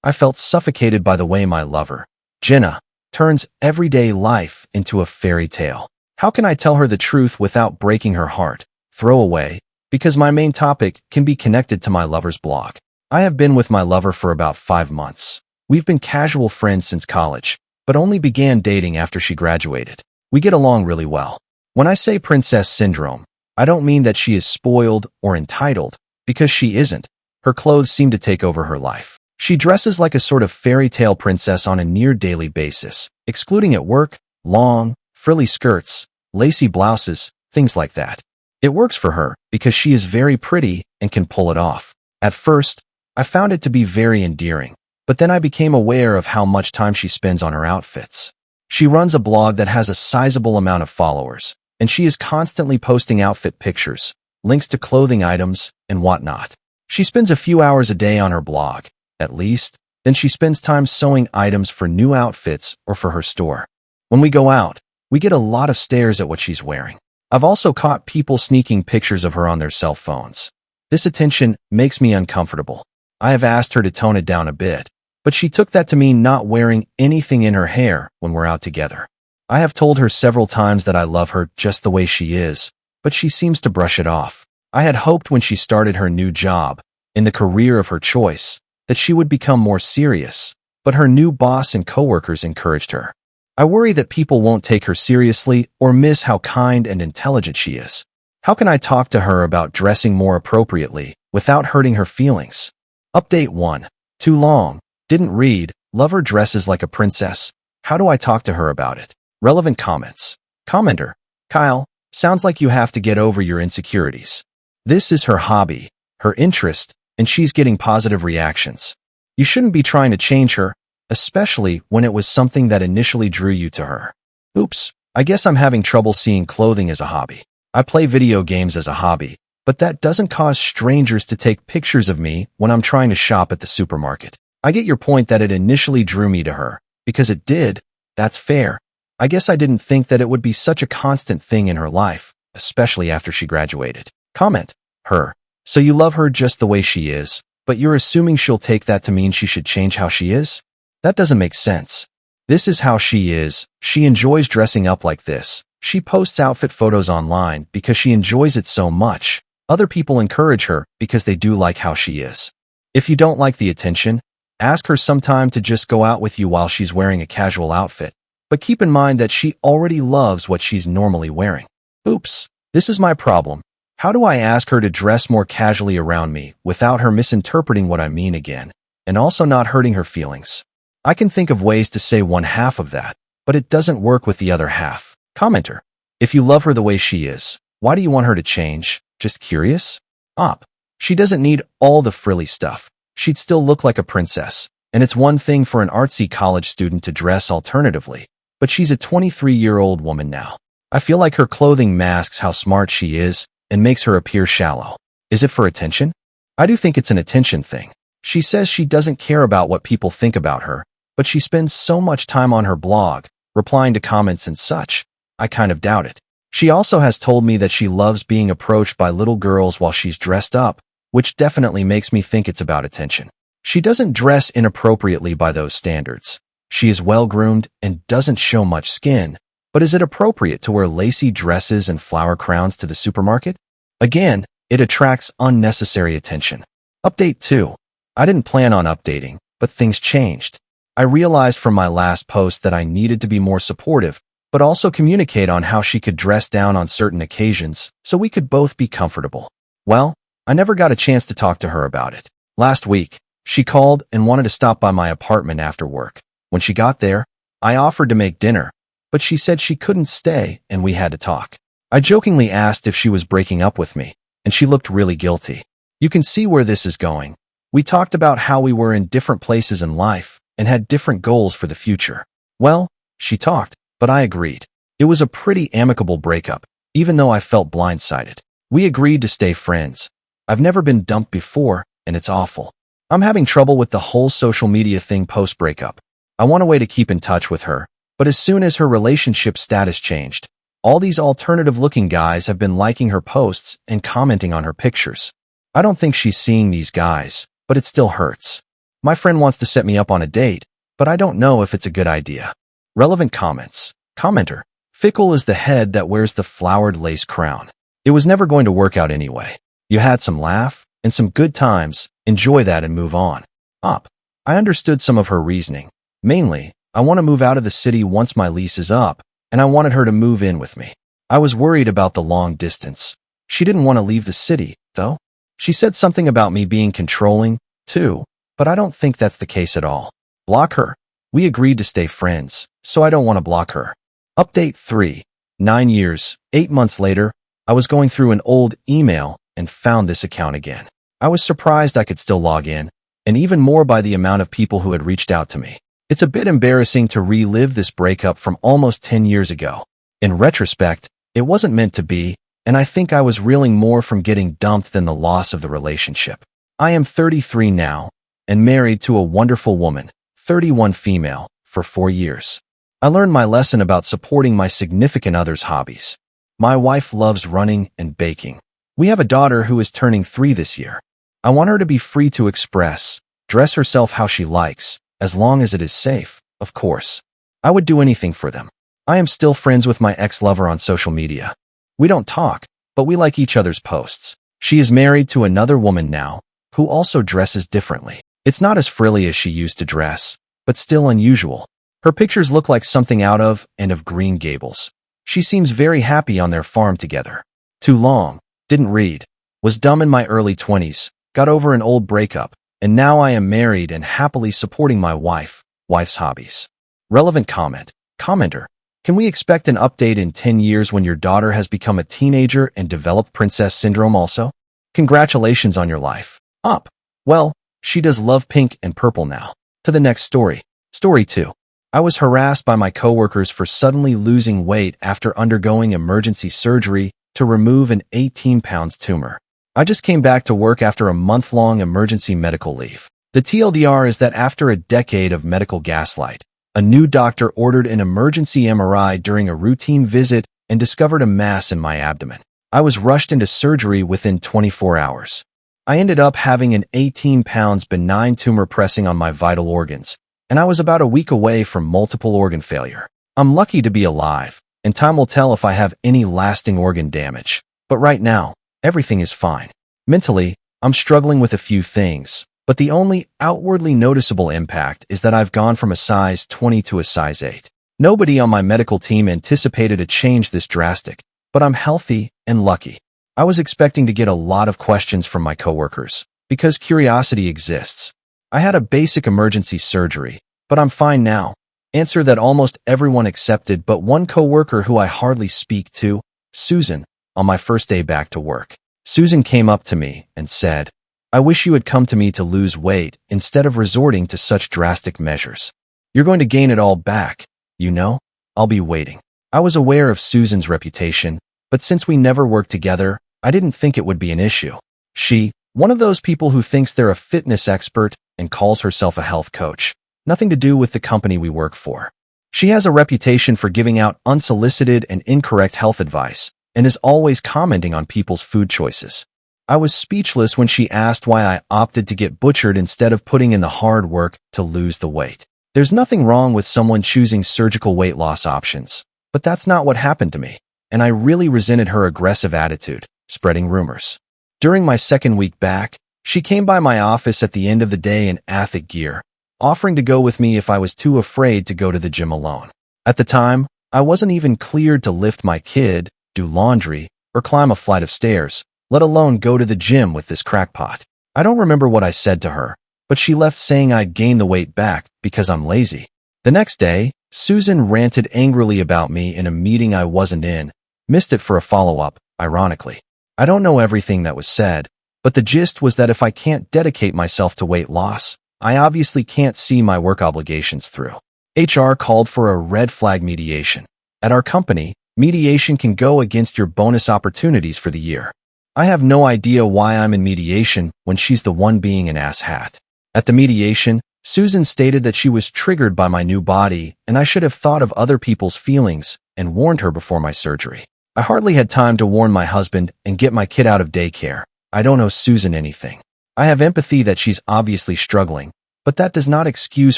I felt suffocated by the way my lover, Jenna, turns everyday life into a fairy tale. How can I tell her the truth without breaking her heart? Throwaway, because my main topic can be connected to my lover's blog. I have been with my lover for about 5 months. We've been casual friends since college, but only began dating after she graduated. We get along really well. When I say princess syndrome, I don't mean that she is spoiled or entitled, because she isn't. Her clothes seem to take over her life. She dresses like a sort of fairy tale princess on a near-daily basis, excluding at work, long, frilly skirts, lacy blouses, things like that. It works for her because she is very pretty and can pull it off. At first, I found it to be very endearing, but then I became aware of how much time she spends on her outfits. She runs a blog that has a sizable amount of followers, and she is constantly posting outfit pictures, links to clothing items, and whatnot. She spends a few hours a day on her blog, at least, then she spends time sewing items for new outfits or for her store. When we go out, we get a lot of stares at what she's wearing. I've also caught people sneaking pictures of her on their cell phones. This attention makes me uncomfortable. I have asked her to tone it down a bit, but she took that to mean not wearing anything in her hair when we're out together. I have told her several times that I love her just the way she is, but she seems to brush it off. I had hoped when she started her new job, in the career of her choice, that she would become more serious, but her new boss and coworkers encouraged her. I worry that people won't take her seriously or miss how kind and intelligent she is. How can I talk to her about dressing more appropriately without hurting her feelings? Update 1. Too long. Didn't read. Lover dresses like a princess. How do I talk to her about it? Relevant comments. Commenter. Kyle, sounds like you have to get over your insecurities. This is her hobby, her interest, and she's getting positive reactions. You shouldn't be trying to change her, especially when it was something that initially drew you to her. Oops, I guess I'm having trouble seeing clothing as a hobby. I play video games as a hobby, but that doesn't cause strangers to take pictures of me when I'm trying to shop at the supermarket. I get your point that it initially drew me to her, because it did. That's fair. I guess I didn't think that it would be such a constant thing in her life, especially after she graduated. Comment. Her. So you love her just the way she is, but you're assuming she'll take that to mean she should change how she is? That doesn't make sense. This is how she is. She enjoys dressing up like this. She posts outfit photos online because she enjoys it so much. Other people encourage her because they do like how she is. If you don't like the attention, ask her sometime to just go out with you while she's wearing a casual outfit, but keep in mind that she already loves what she's normally wearing. Oops, this is my problem. How do I ask her to dress more casually around me without her misinterpreting what I mean again, and also not hurting her feelings? I can think of ways to say one half of that, but it doesn't work with the other half. Commenter. If you love her the way she is, why do you want her to change? Just curious? Op. She doesn't need all the frilly stuff. She'd still look like a princess, and it's one thing for an artsy college student to dress alternatively, but she's a 23-year-old woman now. I feel like her clothing masks how smart she is and makes her appear shallow. Is it for attention? I do think it's an attention thing. She says she doesn't care about what people think about her, but she spends so much time on her blog, replying to comments and such. I kind of doubt it. She also has told me that she loves being approached by little girls while she's dressed up, which definitely makes me think it's about attention. She doesn't dress inappropriately by those standards. She is well-groomed and doesn't show much skin, but is it appropriate to wear lacy dresses and flower crowns to the supermarket? Again, it attracts unnecessary attention. Update 2. I didn't plan on updating, but things changed. I realized from my last post that I needed to be more supportive, but also communicate on how she could dress down on certain occasions so we could both be comfortable. Well, I never got a chance to talk to her about it. Last week, she called and wanted to stop by my apartment after work. When she got there, I offered to make dinner, but she said she couldn't stay and we had to talk. I jokingly asked if she was breaking up with me, and she looked really guilty. You can see where this is going. We talked about how we were in different places in life and had different goals for the future. Well, she talked, but I agreed. It was a pretty amicable breakup, even though I felt blindsided. We agreed to stay friends. I've never been dumped before, and it's awful. I'm having trouble with the whole social media thing post-breakup. I want a way to keep in touch with her, but as soon as her relationship status changed, all these alternative-looking guys have been liking her posts and commenting on her pictures. I don't think she's seeing these guys, but it still hurts. My friend wants to set me up on a date, but I don't know if it's a good idea. Relevant comments. Commenter. Fickle is the head that wears the flowered lace crown. It was never going to work out anyway. You had some laugh and some good times. Enjoy that and move on. Up. I understood some of her reasoning. Mainly, I want to move out of the city once my lease is up, and I wanted her to move in with me. I was worried about the long distance. She didn't want to leave the city, though. She said something about me being controlling, too, but I don't think that's the case at all. Block her. We agreed to stay friends, so I don't want to block her. Update 3. 9 years, 8 months later, I was going through an old email and found this account again. I was surprised I could still log in, and even more by the amount of people who had reached out to me. It's a bit embarrassing to relive this breakup from almost 10 years ago. In retrospect, it wasn't meant to be, and I think I was reeling more from getting dumped than the loss of the relationship. I am 33 now, and married to a wonderful woman, 31 female, for 4 years. I learned my lesson about supporting my significant other's hobbies. My wife loves running and baking. We have a daughter who is turning 3 this year. I want her to be free to express, dress herself how she likes, as long as it is safe, of course. I would do anything for them. I am still friends with my ex-lover on social media. We don't talk, but we like each other's posts. She is married to another woman now, who also dresses differently. It's not as frilly as she used to dress, but still unusual. Her pictures look like something out of and of Green Gables. She seems very happy on their farm together. Too long, didn't read, was dumb in my early 20s, got over an old breakup, and now I am married and happily supporting my wife's hobbies. Relevant comment. Commenter. Can we expect an update in 10 years when your daughter has become a teenager and developed princess syndrome also? Congratulations on your life. Up. Well, she does love pink and purple now. To the next story. Story 2. I was harassed by my coworkers for suddenly losing weight after undergoing emergency surgery to remove an 18-pound tumor. I just came back to work after a month-long emergency medical leave. The TLDR is that after a decade of medical gaslight, a new doctor ordered an emergency MRI during a routine visit and discovered a mass in my abdomen. I was rushed into surgery within 24 hours. I ended up having an 18 pounds benign tumor pressing on my vital organs, and I was about a week away from multiple organ failure. I'm lucky to be alive, and time will tell if I have any lasting organ damage. But right now, everything is fine. Mentally, I'm struggling with a few things, but the only outwardly noticeable impact is that I've gone from a size 20 to a size 8. Nobody on my medical team anticipated a change this drastic, but I'm healthy and lucky. I was expecting to get a lot of questions from my coworkers, because curiosity exists. I had a basic emergency surgery, but I'm fine now. Answer that almost everyone accepted but one coworker who I hardly speak to, Susan, on my first day back to work. Susan came up to me and said, "I wish you had come to me to lose weight instead of resorting to such drastic measures. You're going to gain it all back, you know? I'll be waiting." I was aware of Susan's reputation, but since we never worked together, I didn't think it would be an issue. She, one of those people who thinks they're a fitness expert and calls herself a health coach. Nothing to do with the company we work for. She has a reputation for giving out unsolicited and incorrect health advice, and is always commenting on people's food choices. I was speechless when she asked why I opted to get butchered instead of putting in the hard work to lose the weight. There's nothing wrong with someone choosing surgical weight loss options, but that's not what happened to me, and I really resented her aggressive attitude, spreading rumors. During my second week back, she came by my office at the end of the day in athletic gear, offering to go with me if I was too afraid to go to the gym alone. At the time, I wasn't even cleared to lift my kid, do laundry, or climb a flight of stairs, let alone go to the gym with this crackpot. I don't remember what I said to her, but she left saying I'd gained the weight back because I'm lazy. The next day, Susan ranted angrily about me in a meeting I wasn't in, missed it for a follow-up, ironically. I don't know everything that was said, but the gist was that if I can't dedicate myself to weight loss, I obviously can't see my work obligations through. HR called for a red flag mediation. At our company, mediation can go against your bonus opportunities for the year. I have no idea why I'm in mediation when she's the one being an asshat. At the mediation, Susan stated that she was triggered by my new body and I should have thought of other people's feelings and warned her before my surgery. I hardly had time to warn my husband and get my kid out of daycare. I don't owe Susan anything. I have empathy that she's obviously struggling, but that does not excuse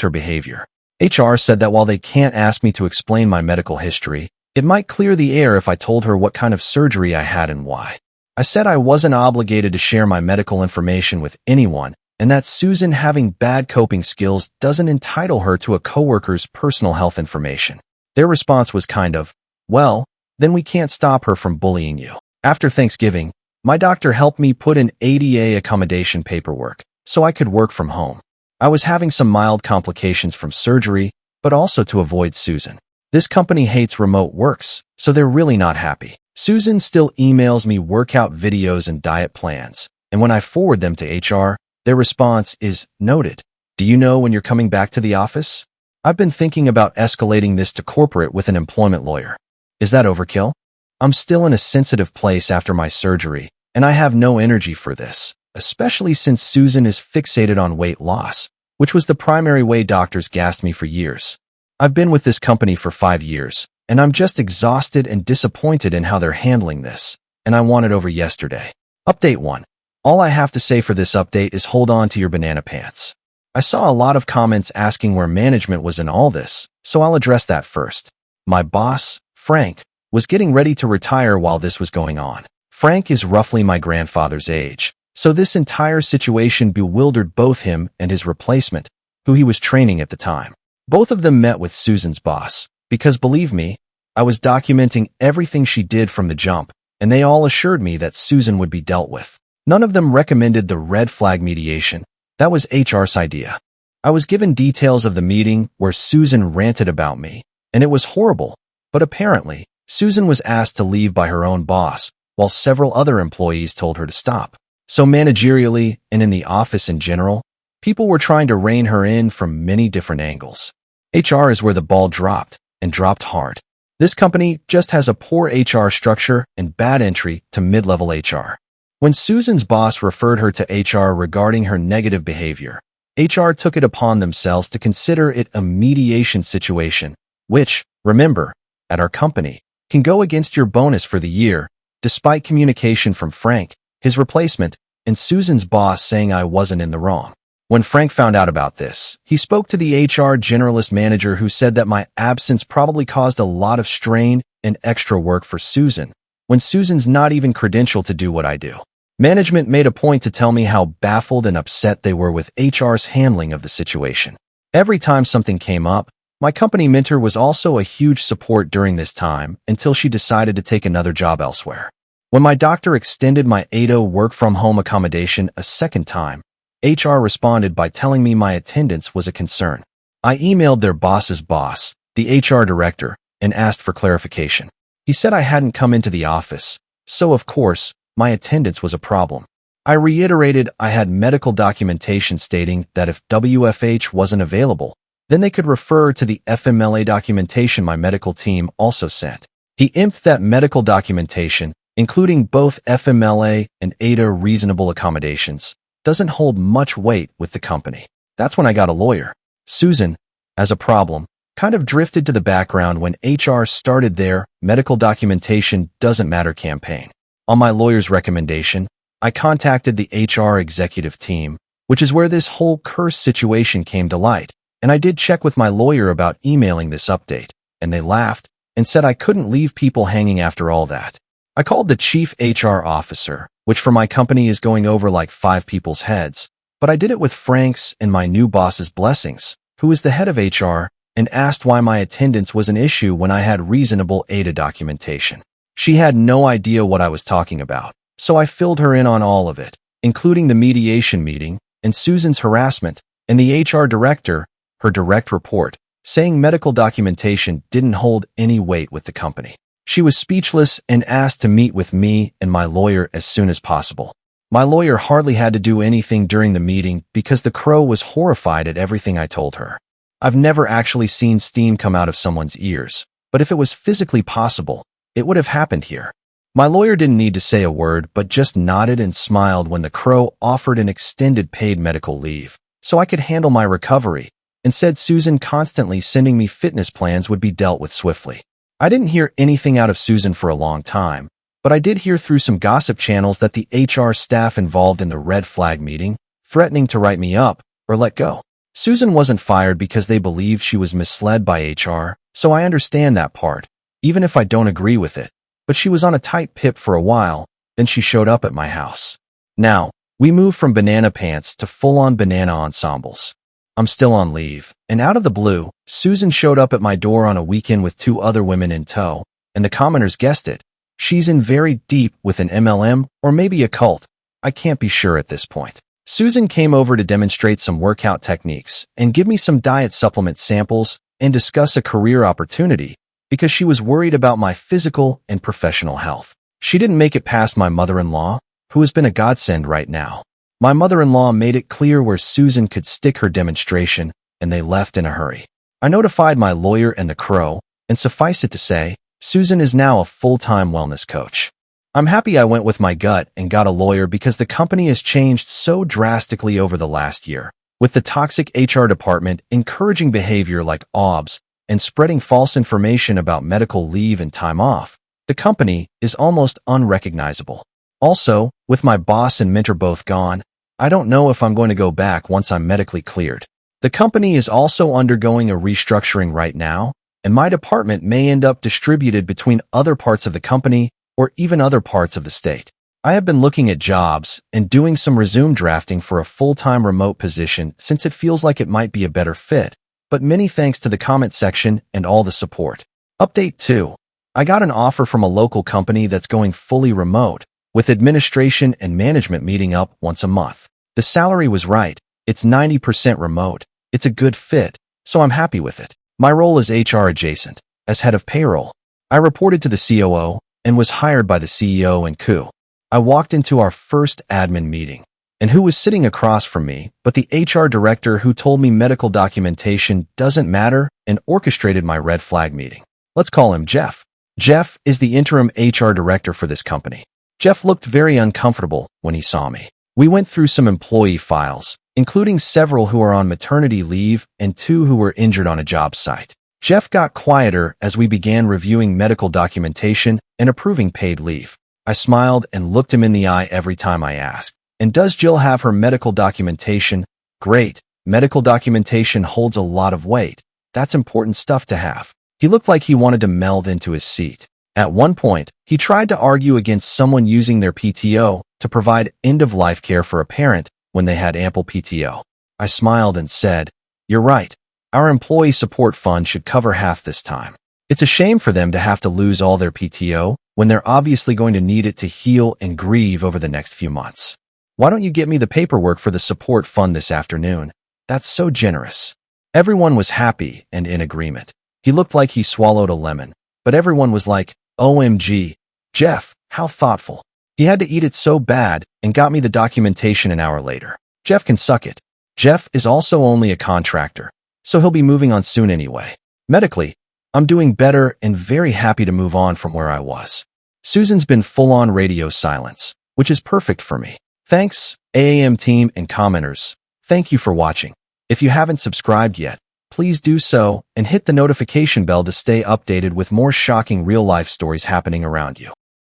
her behavior. HR said that while they can't ask me to explain my medical history, it might clear the air if I told her what kind of surgery I had and why. I said I wasn't obligated to share my medical information with anyone, and that Susan having bad coping skills doesn't entitle her to a coworker's personal health information. Their response was kind of, well, then we can't stop her from bullying you. After Thanksgiving, my doctor helped me put in ADA accommodation paperwork so I could work from home. I was having some mild complications from surgery, but also to avoid Susan. This company hates remote works, so they're really not happy. Susan still emails me workout videos and diet plans, and when I forward them to HR, their response is, noted. Do you know when you're coming back to the office? I've been thinking about escalating this to corporate with an employment lawyer. Is that overkill? I'm still in a sensitive place after my surgery, and I have no energy for this, especially since Susan is fixated on weight loss, which was the primary way doctors gassed me for years. I've been with this company for 5 years, and I'm just exhausted and disappointed in how they're handling this, and I want it over yesterday. Update 1. All I have to say for this update is hold on to your banana pants. I saw a lot of comments asking where management was in all this, so I'll address that first. My boss, Frank, was getting ready to retire while this was going on. Frank is roughly my grandfather's age, so this entire situation bewildered both him and his replacement, who he was training at the time. Both of them met with Susan's boss, because believe me, I was documenting everything she did from the jump, and they all assured me that Susan would be dealt with. None of them recommended the red flag mediation. That was HR's idea. I was given details of the meeting where Susan ranted about me, and it was horrible, but apparently, Susan was asked to leave by her own boss, while several other employees told her to stop. So managerially, and in the office in general, people were trying to rein her in from many different angles. HR is where the ball dropped, and dropped hard. This company just has a poor HR structure and bad entry to mid-level HR. When Susan's boss referred her to HR regarding her negative behavior, HR took it upon themselves to consider it a mediation situation, which, remember, at our company, can go against your bonus for the year, despite communication from Frank, his replacement, and Susan's boss saying I wasn't in the wrong. When Frank found out about this, he spoke to the HR generalist manager who said that my absence probably caused a lot of strain and extra work for Susan, when Susan's not even credentialed to do what I do. Management made a point to tell me how baffled and upset they were with HR's handling of the situation. Every time something came up, my company mentor was also a huge support during this time until she decided to take another job elsewhere. When my doctor extended my ADO work-from-home accommodation a second time, HR responded by telling me my attendance was a concern. I emailed their boss's boss, the HR director, and asked for clarification. He said I hadn't come into the office, so of course, my attendance was a problem. I reiterated I had medical documentation stating that if WFH wasn't available, then they could refer to the FMLA documentation my medical team also sent. He imped that medical documentation, including both FMLA and ADA reasonable accommodations, doesn't hold much weight with the company. That's when I got a lawyer. Susan, as a problem, kind of drifted to the background when HR started their medical documentation doesn't matter campaign. On my lawyer's recommendation, I contacted the HR executive team, which is where this whole curse situation came to light, and I did check with my lawyer about emailing this update, and they laughed and said I couldn't leave people hanging after all that. I called the chief HR officer, which for my company is going over like 5 people's heads, but I did it with Frank's and my new boss's blessings, who is the head of HR, and asked why my attendance was an issue when I had reasonable ADA documentation. She had no idea what I was talking about, so I filled her in on all of it, including the mediation meeting, and Susan's harassment, and the HR director, her direct report, saying medical documentation didn't hold any weight with the company. She was speechless and asked to meet with me and my lawyer as soon as possible. My lawyer hardly had to do anything during the meeting because the crow was horrified at everything I told her. I've never actually seen steam come out of someone's ears, but if it was physically possible, it would have happened here. My lawyer didn't need to say a word, but just nodded and smiled when the crow offered an extended paid medical leave, so I could handle my recovery, and said Susan constantly sending me fitness plans would be dealt with swiftly. I didn't hear anything out of Susan for a long time, but I did hear through some gossip channels that the HR staff involved in the red flag meeting, threatening to write me up or let go. Susan wasn't fired because they believed she was misled by HR, so I understand that part, even if I don't agree with it. But she was on a tight pip for a while, then she showed up at my house. Now, we moved from banana pants to full-on banana ensembles. I'm still on leave, and out of the blue, Susan showed up at my door on a weekend with 2 other women in tow, and the commenters guessed it. She's in very deep with an MLM or maybe a cult. I can't be sure at this point. Susan came over to demonstrate some workout techniques and give me some diet supplement samples and discuss a career opportunity because she was worried about my physical and professional health. She didn't make it past my mother-in-law, who has been a godsend right now. My mother-in-law made it clear where Susan could stick her demonstration, and they left in a hurry. I notified my lawyer and the Crow, and suffice it to say, Susan is now a full-time wellness coach. I'm happy I went with my gut and got a lawyer because the company has changed so drastically over the last year, with the toxic HR department encouraging behavior like OBS and spreading false information about medical leave and time off. The company is almost unrecognizable. Also, with my boss and mentor both gone, I don't know if I'm going to go back once I'm medically cleared. The company is also undergoing a restructuring right now, and my department may end up distributed between other parts of the company or even other parts of the state. I have been looking at jobs and doing some resume drafting for a full-time remote position since it feels like it might be a better fit, but many thanks to the comment section and all the support. Update 2. I got an offer from a local company that's going fully remote, with administration and management meeting up once a month. The salary was right. It's 90% remote. It's a good fit, so I'm happy with it. My role is HR adjacent. As head of payroll, I reported to the COO and was hired by the CEO and COO. I walked into our first admin meeting, and who was sitting across from me but the HR director who told me medical documentation doesn't matter and orchestrated my red flag meeting. Let's call him Jeff. Jeff is the interim HR director for this company. Jeff looked very uncomfortable when he saw me. We went through some employee files, including several who are on maternity leave and 2 who were injured on a job site. Jeff got quieter as we began reviewing medical documentation and approving paid leave. I smiled and looked him in the eye every time I asked, "And does Jill have her medical documentation?" "Great. Medical documentation holds a lot of weight. That's important stuff to have." He looked like he wanted to meld into his seat. At one point, he tried to argue against someone using their PTO to provide end-of-life care for a parent when they had ample PTO. I smiled and said, "You're right. Our employee support fund should cover half this time. It's a shame for them to have to lose all their PTO when they're obviously going to need it to heal and grieve over the next few months. Why don't you get me the paperwork for the support fund this afternoon? That's so generous." Everyone was happy and in agreement. He looked like he swallowed a lemon, but everyone was like, "OMG, Jeff, how thoughtful." He had to eat it so bad and got me the documentation an hour later. Jeff can suck it. Jeff is also only a contractor, so he'll be moving on soon anyway. Medically, I'm doing better and very happy to move on from where I was. Susan's been full-on radio silence, which is perfect for me. Thanks, AAM team and commenters. Thank you for watching. If you haven't subscribed yet, please do so and hit the notification bell to stay updated with more shocking real-life stories happening around you.